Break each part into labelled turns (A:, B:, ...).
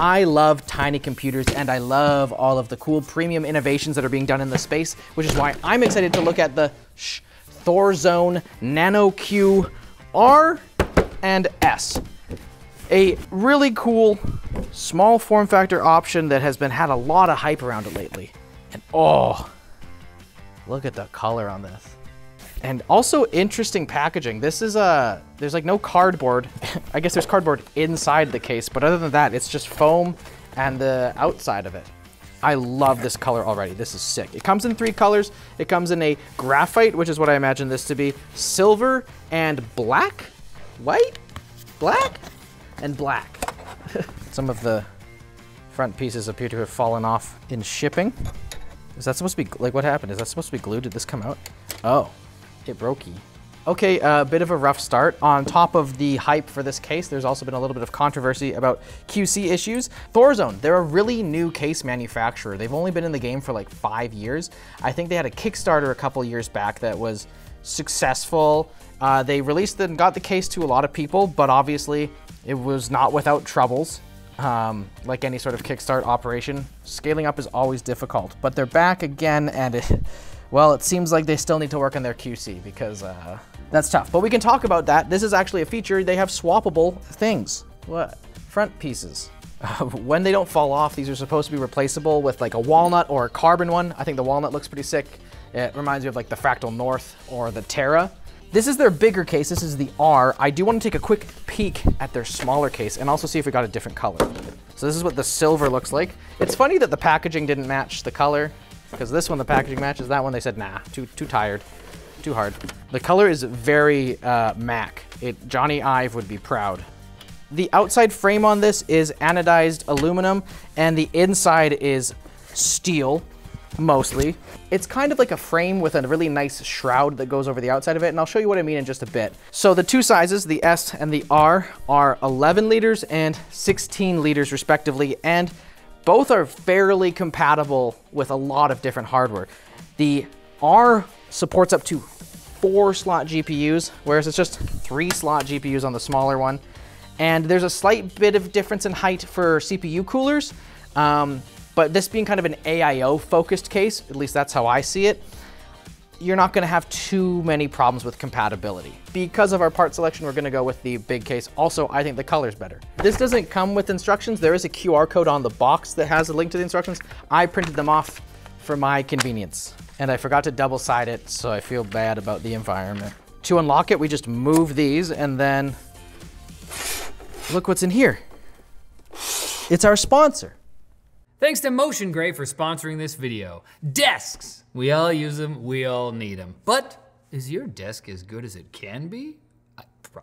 A: I love tiny computers and I love all of the cool premium innovations that are being done in the space, which is why I'm excited to look at the Thor Zone NANOQ R and S. A really cool small form factor option that has had a lot of hype around it lately. And oh, look at the color on this. And also interesting packaging. This is there's like no cardboard. I guess there's cardboard inside the case, but other than that, it's just foam and the outside of it. I love this color already. This is sick. It comes in 3 colors. It comes in a graphite, which is what I imagine this to be, silver and black, white, black, and black. Some of the front pieces appear to have fallen off in shipping. Is that supposed to be, like, what happened? Is that supposed to be glued? Did this come out? Oh. It brokey. Okay, a bit of a rough start. On top of the hype for this case, there's also been a little bit of controversy about QC issues. Thor Zone, they're a really new case manufacturer. They've only been in the game for like 5 years. I think they had a Kickstarter a couple years back that was successful. They released and got the case to a lot of people, but obviously it was not without troubles. Like any sort of Kickstart operation, scaling up is always difficult, but they're back again and well, it seems like they still need to work on their QC because that's tough. But we can talk about that. This is actually a feature. They have swappable things. What? Front pieces. When they don't fall off, these are supposed to be replaceable with like a walnut or a carbon one. I think the walnut looks pretty sick. It reminds me of like the Fractal North or the Terra. This is their bigger case. This is the R. I do want to take a quick peek at their smaller case and also see if we got a different color. So this is what the silver looks like. It's funny that the packaging didn't match the color, because this one, the packaging matches. That one, they said, nah, too tired, too hard. The color is very MAC. Johnny Ive would be proud. The outside frame on this is anodized aluminum, and the inside is steel, mostly. It's kind of like a frame with a really nice shroud that goes over the outside of it, and I'll show you what I mean in just a bit. So the 2 sizes, the S and the R, are 11 liters and 16 liters respectively, and both are fairly compatible with a lot of different hardware. The R supports up to 4-slot GPUs, whereas it's just 3-slot GPUs on the smaller one. And there's a slight bit of difference in height for CPU coolers, but this being kind of an AIO-focused case, at least that's how I see it, you're not gonna have too many problems with compatibility. Because of our part selection, we're gonna go with the big case. Also, I think the color's better. This doesn't come with instructions. There is a QR code on the box that has a link to the instructions. I printed them off for my convenience. And I forgot to double side it, so I feel bad about the environment. To unlock it, we just move these and then look what's in here. It's our sponsor.
B: Thanks to MotionGrey for sponsoring this video. Desks! We all use them, we all need them. But is your desk as good as it can be?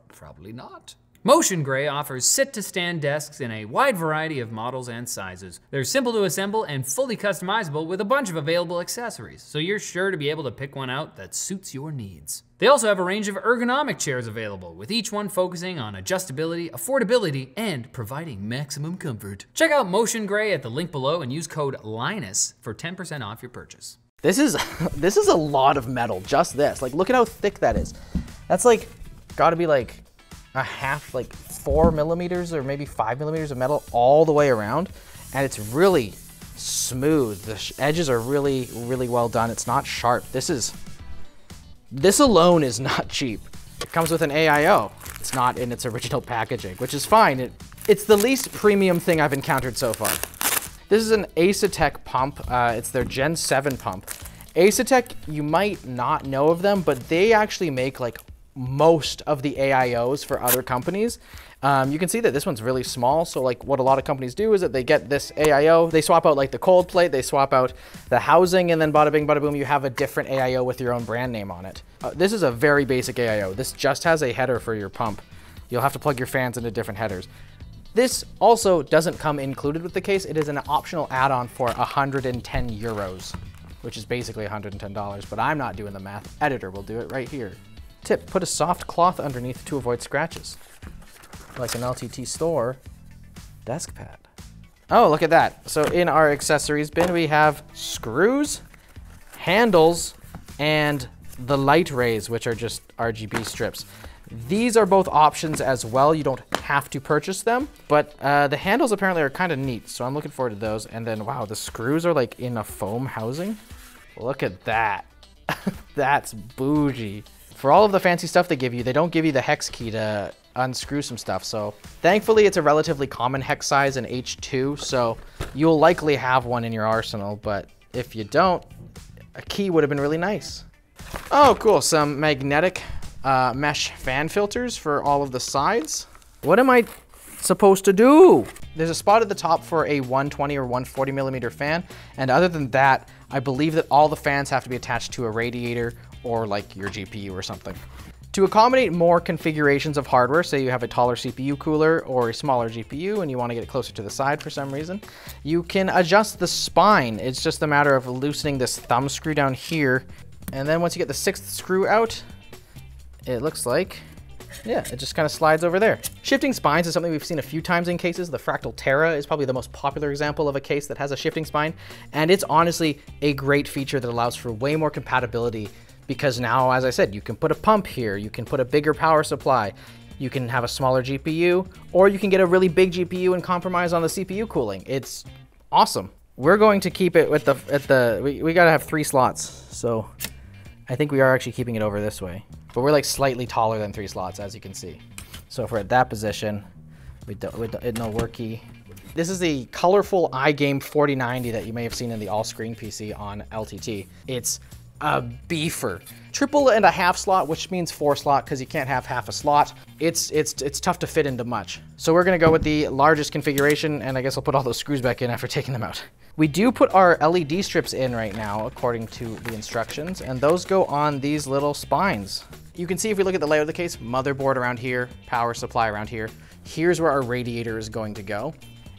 B: Probably not. MotionGrey offers sit-to-stand desks in a wide variety of models and sizes. They're simple to assemble and fully customizable with a bunch of available accessories, so you're sure to be able to pick one out that suits your needs. They also have a range of ergonomic chairs available, with each one focusing on adjustability, affordability, and providing maximum comfort. Check out MotionGrey at the link below and use code Linus for 10% off your purchase.
A: This is a lot of metal, just this. Like, look at how thick that is. That's like, gotta be like a half, like 4 millimeters or maybe 5 millimeters of metal all the way around. And it's really smooth. The edges are really, really well done. It's not sharp. This alone is not cheap. It comes with an AIO. It's not in its original packaging, which is fine. It's the least premium thing I've encountered so far. This is an Asetek pump. It's their Gen 7 pump. Asetek, you might not know of them, but they actually make like most of the AIOs for other companies. You can see that this one's really small. So like what a lot of companies do is that they get this AIO, they swap out like the cold plate, they swap out the housing, and then bada bing, bada boom, you have a different AIO with your own brand name on it. This is a very basic AIO. This just has a header for your pump. You'll have to plug your fans into different headers. This also doesn't come included with the case. It is an optional add-on for 110 euros, which is basically $110, but I'm not doing the math. Editor will do it right here. Tip, put a soft cloth underneath to avoid scratches, like an LTT store desk pad. Oh, look at that. So in our accessories bin, we have screws, handles, and the light rays, which are just RGB strips. These are both options as well. You don't have to purchase them, but the handles apparently are kind of neat. So I'm looking forward to those. And then, wow, the screws are like in a foam housing. Look at that. That's bougie. For all of the fancy stuff they give you, they don't give you the hex key to unscrew some stuff. So thankfully it's a relatively common hex size in H2. So you'll likely have one in your arsenal, but if you don't, a key would have been really nice. Oh, cool. Some magnetic mesh fan filters for all of the sides. What am I supposed to do? There's a spot at the top for a 120 or 140 millimeter fan. And other than that, I believe that all the fans have to be attached to a radiator or like your GPU or something. To accommodate more configurations of hardware, say you have a taller CPU cooler or a smaller GPU and you want to get it closer to the side for some reason, you can adjust the spine. It's just a matter of loosening this thumb screw down here. And then once you get the 6th screw out, it looks like, yeah, it just kind of slides over there. Shifting spines is something we've seen a few times in cases. The Fractal Terra is probably the most popular example of a case that has a shifting spine. And it's honestly a great feature that allows for way more compatibility because now, as I said, you can put a pump here, you can put a bigger power supply, you can have a smaller GPU, or you can get a really big GPU and compromise on the CPU cooling. It's awesome. We're going to keep it with we gotta have 3 slots. So I think we are actually keeping it over this way. But we're like slightly taller than 3 slots, as you can see. So if we're at that position, with no work key. This is the colorful iGame 4090 that you may have seen in the all-screen PC on LTT. It's a beefer. 3.5 slot, which means 4 slot because you can't have half a slot. It's tough to fit into much. So we're gonna go with the largest configuration, and I guess I'll put all those screws back in after taking them out. We do put our LED strips in right now, according to the instructions, and those go on these little spines. You can see if we look at the layout of the case, motherboard around here, power supply around here. Here's where our radiator is going to go.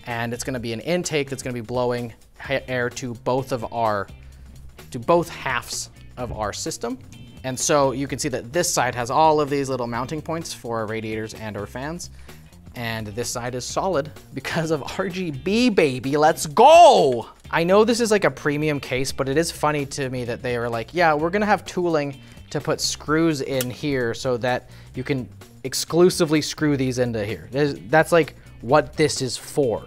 A: And it's gonna be an intake that's gonna be blowing air to both halves of our system. And so you can see that this side has all of these little mounting points for our radiators and our fans. And this side is solid because of RGB, baby. Let's go! I know this is like a premium case, but it is funny to me that they were like, yeah, we're gonna have tooling to put screws in here so that you can exclusively screw these into here. That's like what this is for.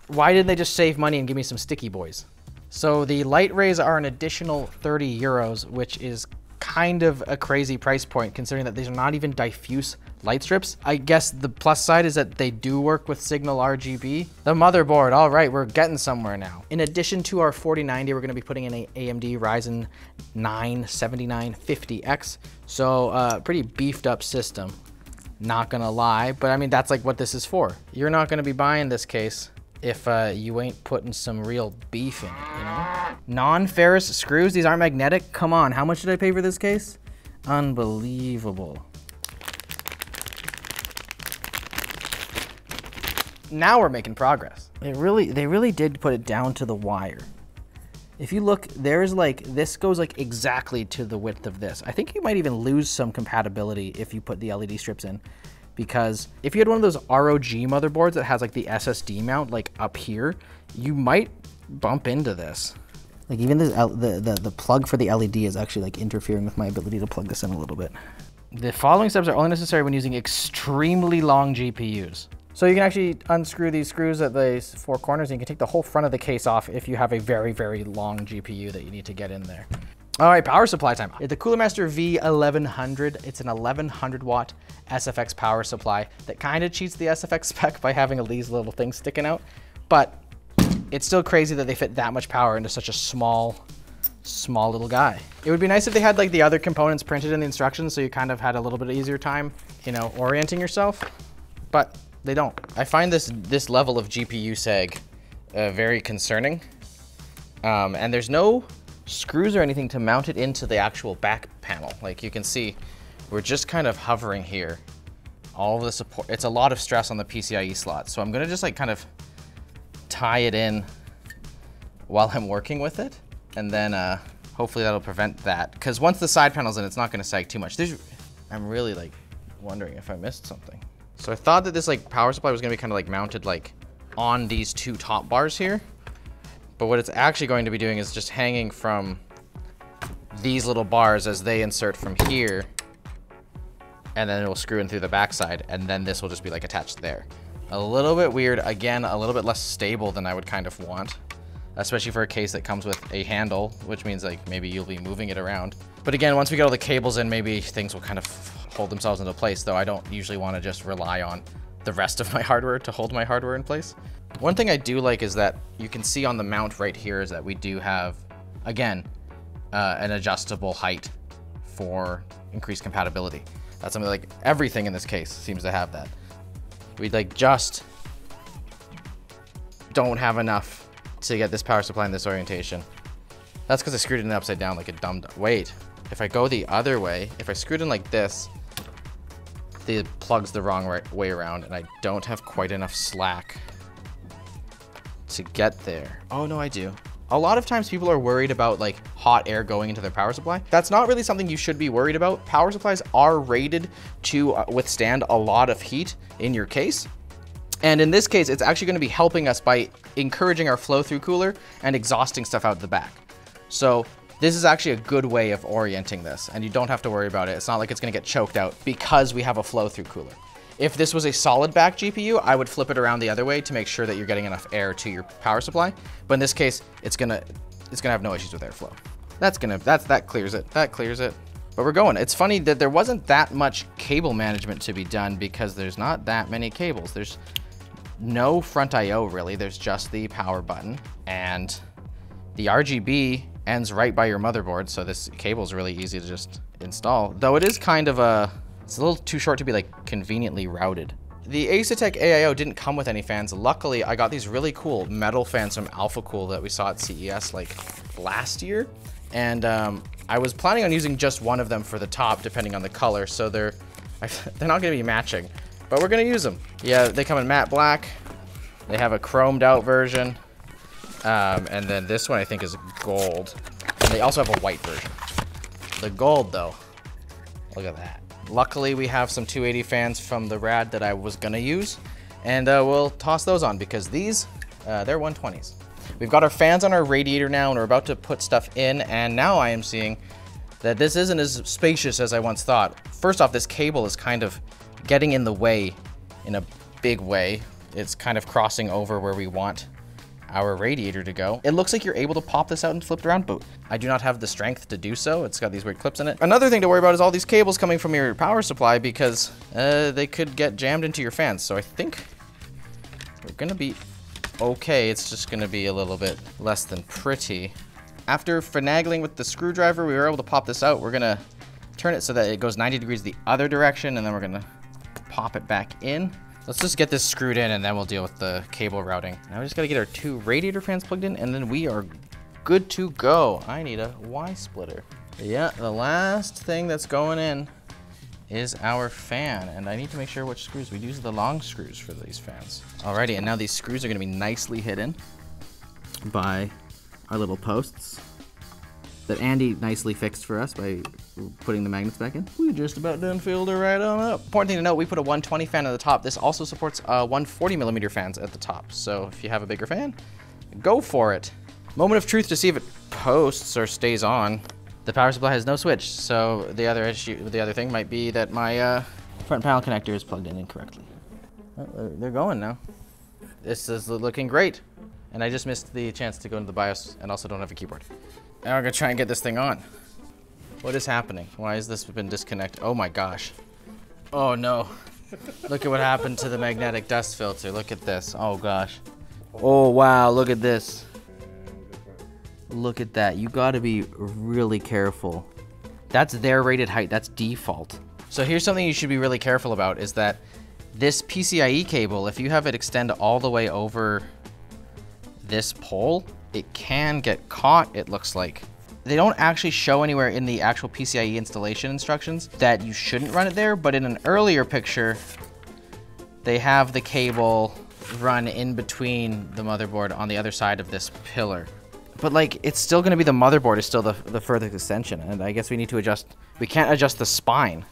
A: Why didn't they just save money and give me some sticky boys? So the light rays are an additional 30 euros, which is kind of a crazy price point considering that these are not even diffuse light strips. I guess the plus side is that they do work with signal RGB. The motherboard, all right, we're getting somewhere now. In addition to our 4090, we're gonna be putting in an AMD Ryzen 9 7950X. So pretty beefed up system, not gonna lie. But I mean, that's like what this is for. You're not gonna be buying this case if you ain't putting some real beef in it, you know? Non-ferrous screws, these aren't magnetic. Come on, how much did I pay for this case? Unbelievable. Now we're making progress. They really did put it down to the wire. If you look, there's like, this goes like exactly to the width of this. I think you might even lose some compatibility if you put the LED strips in. Because if you had one of those ROG motherboards that has like the SSD mount like up here, you might bump into this. Like even the plug for the LED is actually like interfering with my ability to plug this in a little bit. The following steps are only necessary when using extremely long GPUs. So you can actually unscrew these screws at the 4 corners and you can take the whole front of the case off if you have a very, very long GPU that you need to get in there. All right, power supply time. The Cooler Master V1100, it's an 1100 watt SFX power supply that kind of cheats the SFX spec by having these little things sticking out, but it's still crazy that they fit that much power into such a small little guy. It would be nice if they had like the other components printed in the instructions so you kind of had a little bit easier time, you know, orienting yourself, but they don't. I find this level of GPU sag very concerning, and there's no screws or anything to mount it into the actual back panel. Like you can see, we're just kind of hovering here. All of the support, it's a lot of stress on the PCIe slot. So I'm gonna just like kind of tie it in while I'm working with it. And then hopefully that'll prevent that. Because once the side panel's in, it's not gonna sag too much. I'm really like wondering if I missed something. So I thought that this like power supply was gonna be kind of like mounted like on these 2 top bars here. But what it's actually going to be doing is just hanging from these little bars as they insert from here and then it will screw in through the backside, and then this will just be like attached there. A little bit weird, again, a little bit less stable than I would kind of want, especially for a case that comes with a handle, which means like maybe you'll be moving it around. But again, once we get all the cables in, maybe things will kind of hold themselves into place, though I don't usually want to just rely on the rest of my hardware to hold my hardware in place. One thing I do like is that you can see on the mount right here is that we do have, again, an adjustable height for increased compatibility. That's something like everything in this case seems to have that. We like just don't have enough to get this power supply in this orientation. That's because I screwed it in upside down like a dumb. Wait, if I go the other way, if I screwed in like this, the plug's the wrong way around, and I don't have quite enough slack to get there. Oh no, I do. A lot of times people are worried about like hot air going into their power supply. That's not really something you should be worried about. Power supplies are rated to withstand a lot of heat in your case. And in this case, it's actually gonna be helping us by encouraging our flow through cooler and exhausting stuff out the back. So this is actually a good way of orienting this, and you don't have to worry about it. It's not like it's gonna get choked out because we have a flow through cooler. If this was a solid back GPU, I would flip it around the other way to make sure that you're getting enough air to your power supply. But in this case, it's gonna have no issues with airflow. That clears it. That clears it. But we're going. It's funny that there wasn't that much cable management to be done because there's not that many cables. There's no front IO really. There's just the power button, and the RGB ends right by your motherboard. So this cable is really easy to just install. Though it is kind of it's a little too short to be like conveniently routed. The Asetek AIO didn't come with any fans. Luckily, I got these really cool metal fans from AlphaCool that we saw at CES like last year. And I was planning on using just one of them for the top, depending on the color. So they're not gonna be matching, but we're gonna use them. Yeah, they come in matte black. They have a chromed out version. And then this one I think is gold. And they also have a white version. The gold though, look at that. Luckily, we have some 280 fans from the Rad that I was gonna use, and we'll toss those on because these, they're 120s. We've got our fans on our radiator now, and we're about to put stuff in, and now I am seeing that this isn't as spacious as I once thought. First off, this cable is kind of getting in the way in a big way. It's kind of crossing over where we want our radiator to go. It looks like you're able to pop this out and flip it around, but I do not have the strength to do so. It's got these weird clips in it. Another thing to worry about is all these cables coming from your power supply because they could get jammed into your fans. So I think we're gonna be okay. It's just gonna be a little bit less than pretty. After finagling with the screwdriver, we were able to pop this out. We're gonna turn it so that it goes 90 degrees the other direction, and then we're gonna pop it back in. Let's just get this screwed in and then we'll deal with the cable routing. Now we just gotta get our 2 radiator fans plugged in and then we are good to go. I need a Y splitter. Yeah, the last thing that's going in is our fan, and I need to make sure which screws. We use the long screws for these fans. Alrighty, and now these screws are gonna be nicely hidden by our little posts that Andy nicely fixed for us by putting the magnets back in. We just about done filled it right on up. Important thing to note, we put a 120 fan at the top. This also supports 140mm fans at the top. So if you have a bigger fan, go for it. Moment of truth to see if it posts or stays on. The power supply has no switch, so the other thing might be that my front panel connector is plugged in incorrectly. Oh, they're going now. This is looking great. And I just missed the chance to go into the BIOS and also don't have a keyboard. Now I'm gonna try and get this thing on. What is happening? Why has this been disconnected? Oh my gosh. Oh no. Look at what happened to the magnetic dust filter. Look at this. Oh gosh. Oh wow, look at this. Look at that. You gotta be really careful. That's their rated height. That's default. So here's something you should be really careful about is that this PCIe cable, if you have it extend all the way over this pole, it can get caught, it looks like. They don't actually show anywhere in the actual PCIe installation instructions that you shouldn't run it there, but in an earlier picture, they have the cable run in between the motherboard on the other side of this pillar. But like, it's still gonna be the motherboard is still the furthest extension, and I guess we need to adjust, we can't adjust the spine.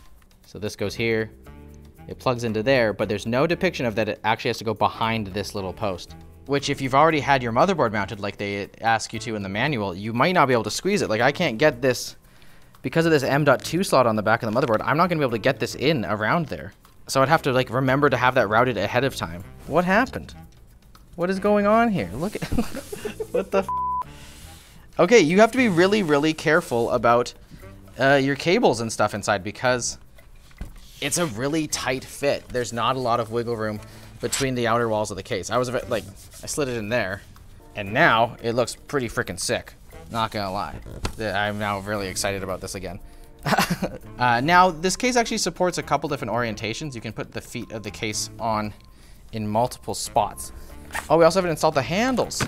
A: So this goes here, it plugs into there, but there's no depiction of that it actually has to go behind this little post. Which if you've already had your motherboard mounted like they ask you to in the manual, you might not be able to squeeze it. Like I can't get this because of this M.2 slot on the back of the motherboard, I'm not gonna be able to get this in around there. So I'd have to like remember to have that routed ahead of time. What happened? What is going on here? Look at, what the f? Okay, you have to be really, really careful about your cables and stuff inside because it's a really tight fit. There's not a lot of wiggle room between the outer walls of the case. I slid it in there, and now it looks pretty freaking sick. Not gonna lie. I'm now really excited about this again. Now, this case actually supports a couple different orientations. You can put the feet of the case on in multiple spots. Oh, we also haven't installed the handles.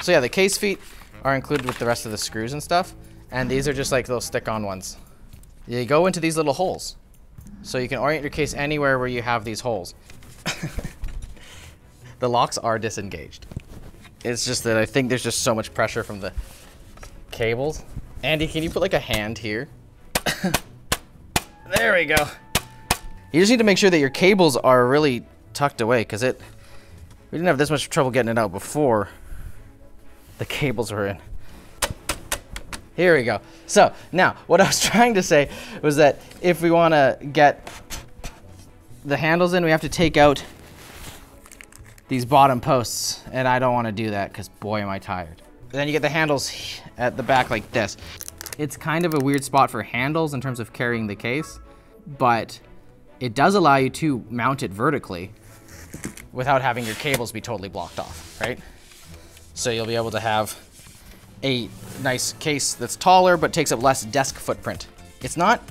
A: So yeah, the case feet are included with the rest of the screws and stuff. And these are just like little stick-on ones. They go into these little holes. So you can orient your case anywhere where you have these holes. The locks are disengaged. It's just that I think there's just so much pressure from the cables. Andy, can you put like a hand here? There we go. You just need to make sure that your cables are really tucked away because we didn't have this much trouble getting it out before the cables were in. Here we go. So now what I was trying to say was that if we want to get the handles in, we have to take out these bottom posts, and I don't want to do that because boy am I tired. Then you get the handles at the back like this. It's kind of a weird spot for handles in terms of carrying the case, but it does allow you to mount it vertically without having your cables be totally blocked off, right? So you'll be able to have a nice case that's taller but takes up less desk footprint. It's not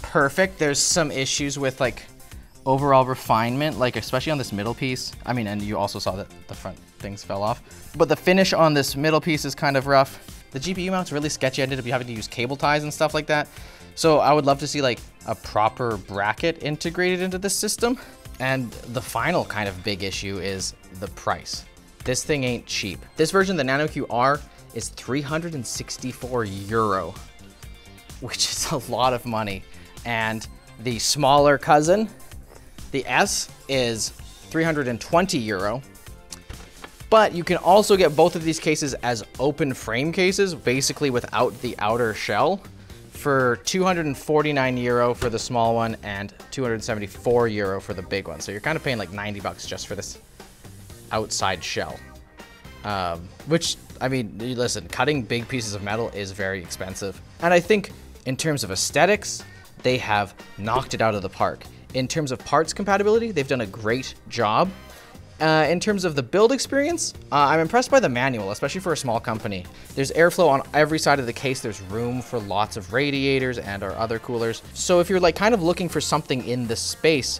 A: perfect. There's some issues with like overall refinement, like especially on this middle piece. I mean, and you also saw that the front things fell off. But the finish on this middle piece is kind of rough. The GPU mount's really sketchy. I ended up having to use cable ties and stuff like that. So I would love to see like a proper bracket integrated into this system. And the final kind of big issue is the price. This thing ain't cheap. This version, the NANOQ R, is 364 euro, which is a lot of money. And the smaller cousin, the S, is 320 euro. But you can also get both of these cases as open frame cases, basically without the outer shell, for 249 euro for the small one and 274 euro for the big one. So you're kind of paying like 90 bucks just for this outside shell. Which, I mean, listen, cutting big pieces of metal is very expensive. And I think in terms of aesthetics, they have knocked it out of the park. In terms of parts compatibility, they've done a great job. In terms of the build experience, I'm impressed by the manual, especially for a small company. There's airflow on every side of the case. There's room for lots of radiators and our other coolers. So if you're like kind of looking for something in this space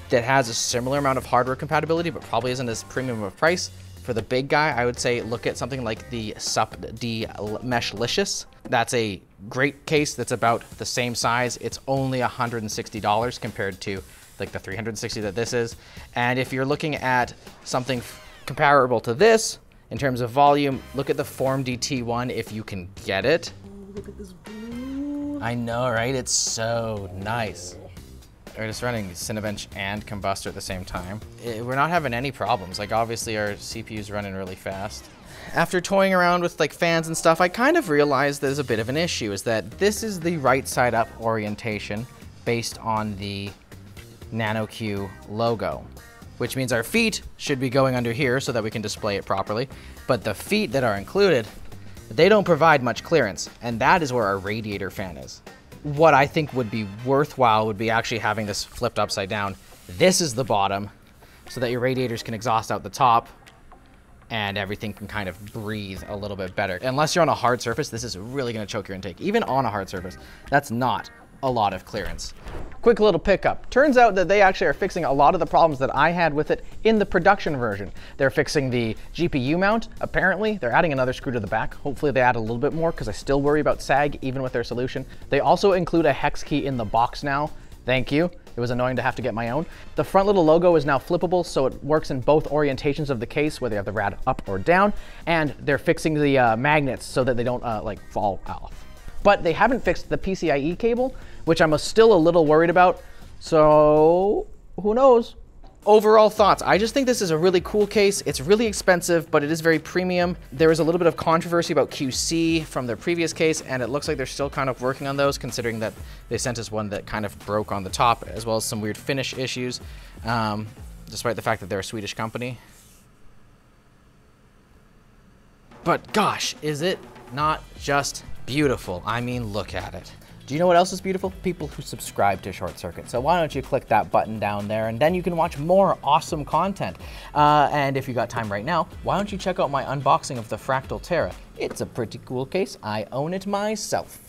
A: that has a similar amount of hardware compatibility, but probably isn't as premium of a price, for the big guy, I would say look at something like the SUP-D Meshlicious. That's a great case that's about the same size. It's only $160 compared to like the 360 that this is. And if you're looking at something comparable to this in terms of volume, look at the Form DT1 if you can get it. Oh, look at this blue. I know, right? It's so nice. We're just running Cinebench and Combustor at the same time. We're not having any problems. Like obviously our CPU's running really fast. After toying around with like fans and stuff, I kind of realized there's a bit of an issue, is that this is the right side up orientation based on the NANOQ logo, which means our feet should be going under here so that we can display it properly. But the feet that are included, they don't provide much clearance, and that is where our radiator fan is. What I think would be worthwhile would be actually having this flipped upside down. This is the bottom, so that your radiators can exhaust out the top and everything can kind of breathe a little bit better. Unless you're on a hard surface, this is really gonna choke your intake. Even on a hard surface, that's not a lot of clearance. Quick little pickup. Turns out that they actually are fixing a lot of the problems that I had with it in the production version. They're fixing the GPU mount, apparently. They're adding another screw to the back. Hopefully they add a little bit more because I still worry about sag even with their solution. They also include a hex key in the box now. Thank you. It was annoying to have to get my own. The front little logo is now flippable, so it works in both orientations of the case, whether you have the rad up or down, and they're fixing the magnets so that they don't like fall off. But they haven't fixed the PCIe cable, which I'm still a little worried about. So who knows? Overall thoughts, I just think this is a really cool case. It's really expensive, but it is very premium. There was a little bit of controversy about QC from their previous case, and it looks like they're still kind of working on those, considering that they sent us one that kind of broke on the top, as well as some weird finish issues, despite the fact that they're a Swedish company. But gosh, is it not just beautiful? I mean, look at it. Do you know what else is beautiful? People who subscribe to ShortCircuit. So why don't you click that button down there, and then you can watch more awesome content. And if you got time right now, why don't you check out my unboxing of the Fractal Terra? It's a pretty cool case. I own it myself.